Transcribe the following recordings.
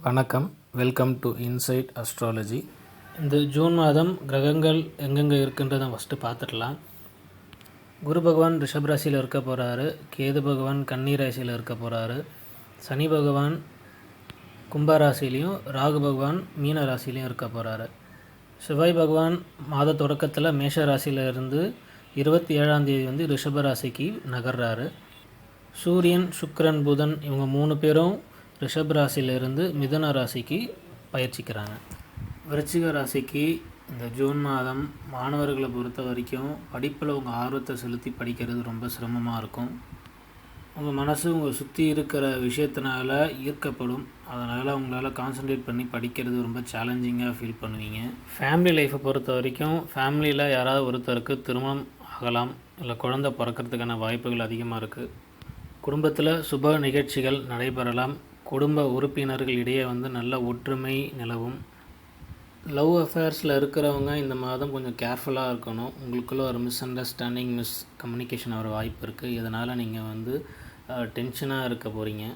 வணக்கம். Welcome to inside astrology. இந்த June மாதம் கிரகங்கள் எங்கெங்கே இருக்குன்றதை ஃபஸ்ட்டு பார்த்துடலாம். குரு பகவான் ரிஷப ராசியில் இருக்க போகிறாரு. கேது பகவான் கன்னி ராசியில் இருக்க போகிறாரு. சனி பகவான் கும்பராசிலையும் ராகு பகவான் மீன ராசிலையும் இருக்க போகிறாரு. செவ்வாய் பகவான் மாத தொடக்கத்தில் மேஷ ராசியில் இருந்து 27ஆம் தேதி வந்து ரிஷப ராசிக்கு நகர்றாரு. சூரியன், சுக்கிரன், புதன் இவங்க 3 பேரும் ரிஷப ராசியிலிருந்து மிதுன ராசிக்கு பயிற்சிக்கிறாங்க. விருச்சிக ராசிக்கு இந்த ஜூன் மாதம் மாணவர்களை பொறுத்த வரைக்கும் படிப்பில் உங்கள் ஆர்வத்தை செலுத்தி படிக்கிறது ரொம்ப சிரமமாக இருக்கும். உங்கள் மனசு உங்கள் சுற்றி இருக்கிற விஷயத்தினால ஈர்க்கப்படும். அதனால் உங்களால் கான்சன்ட்ரேட் பண்ணி படிக்கிறது ரொம்ப சேலஞ்சிங்காக ஃபீல் பண்ணுவீங்க. ஃபேமிலி லைஃப்பை பொறுத்த வரைக்கும் ஃபேமிலியில் யாராவது ஒருத்தருக்கு திருமணம் ஆகலாம், இல்லை குழந்தை பிறக்கிறதுக்கான வாய்ப்புகள் அதிகமாக இருக்குது. குடும்பத்தில் சுப நிகழ்ச்சிகள் நடைபெறலாம். குடும்ப உறுப்பினர்கள் இடையே வந்து நல்ல ஒற்றுமை நிலவும். லவ் அஃபேர்ஸில் இருக்கிறவங்க இந்த மாதம் கொஞ்சம் கேர்ஃபுல்லாக இருக்கணும். உங்களுக்குள்ள ஒரு மிஸ் அண்டர்ஸ்டாண்டிங், கம்யூனிகேஷன் வர வாய்ப்பு இருக்குது. இதனால் நீங்கள் வந்து டென்ஷனாக இருக்க போகிறீங்க.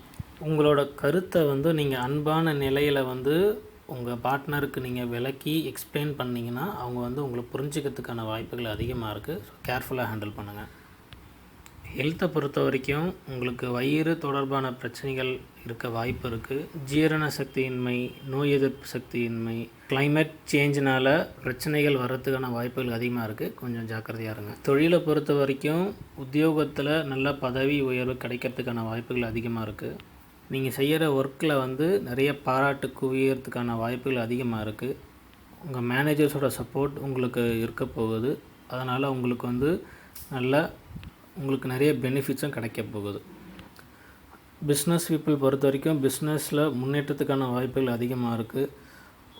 உங்களோட கருத்தை வந்து நீங்கள் அன்பான நிலையில் வந்து உங்கள் பார்ட்னருக்கு நீங்கள் விளக்கி எக்ஸ்பிளைன் பண்ணிங்கன்னா அவங்க வந்து உங்களை புரிஞ்சுக்கிறதுக்கான வாய்ப்புகள் அதிகமாக இருக்குது. ஸோ கேர்ஃபுல்லாக ஹேண்டில் பண்ணுங்கள். ஹெல்த்தை பொறுத்த வரைக்கும் உங்களுக்கு வயிறு தொடர்பான பிரச்சனைகள் இருக்க வாய்ப்பு இருக்குது. ஜீரண சக்தியின்மை, நோய் எதிர்ப்பு சக்தியின்மை, கிளைமேட் சேஞ்சினால் பிரச்சனைகள் வர்றதுக்கான வாய்ப்புகள் அதிகமாக இருக்குது. கொஞ்சம் ஜாக்கிரதையாக இருங்க. தொழிலை பொறுத்த வரைக்கும் உத்தியோகத்தில் நல்ல பதவி உயர்வு கிடைக்கிறதுக்கான வாய்ப்புகள் அதிகமாக இருக்குது. நீங்கள் செய்கிற ஒர்க்கில் வந்து நிறைய பாராட்டு குவியறதுக்கான வாய்ப்புகள் அதிகமாக இருக்குது. உங்கள் மேனேஜர்ஸோட சப்போர்ட் உங்களுக்கு இருக்க போகுது. அதனால் உங்களுக்கு வந்து உங்களுக்கு நிறைய பெனிஃபிட்ஸும் கிடைக்க போகுது. பிஸ்னஸ் பீப்புள் பொறுத்த வரைக்கும் பிஸ்னஸில் முன்னேற்றத்துக்கான வாய்ப்புகள் அதிகமாக இருக்குது.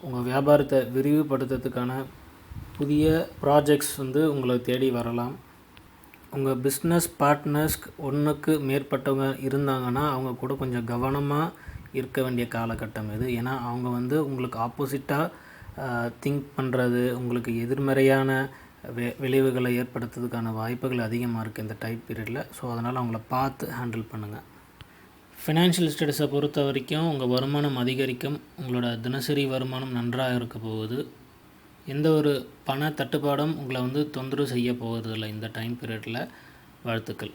உங்கள் வியாபாரத்தை விரிவுபடுத்துறதுக்கான புதிய ப்ராஜெக்ட்ஸ் வந்து உங்களை தேடி வரலாம். உங்கள் பிஸ்னஸ் பார்ட்னர்ஸ் ஒன்றுக்கு மேற்பட்டவங்க இருந்தாங்கன்னா அவங்க கூட கொஞ்சம் கவனமாக இருக்க வேண்டிய காலகட்டம் இது. ஏன்னா அவங்க வந்து உங்களுக்கு ஆப்போசிட்டாக திங்க் பண்ணுறது, உங்களுக்கு எதிர்மறையான விளைவுகளை ஏற்படுத்துறதுக்கான வாய்ப்புகள் அதிகமாக இருக்குது இந்த டைம் பீரியடில். ஸோ அதனால் அவங்கள பார்த்து ஹேண்டில் பண்ணுங்கள். ஃபினான்ஷியல் ஸ்டேட்டஸை பொறுத்த வரைக்கும் உங்கள் வருமானம் அதிகரிக்கும். உங்களோட தினசரி வருமானம் நன்றாக இருக்க போகுது. எந்த ஒரு பண தட்டுப்பாடும் உங்களை வந்து தொந்தரவு செய்ய போகிறதில்ல இந்த டைம் பீரியடில். வாழ்த்துக்கள்.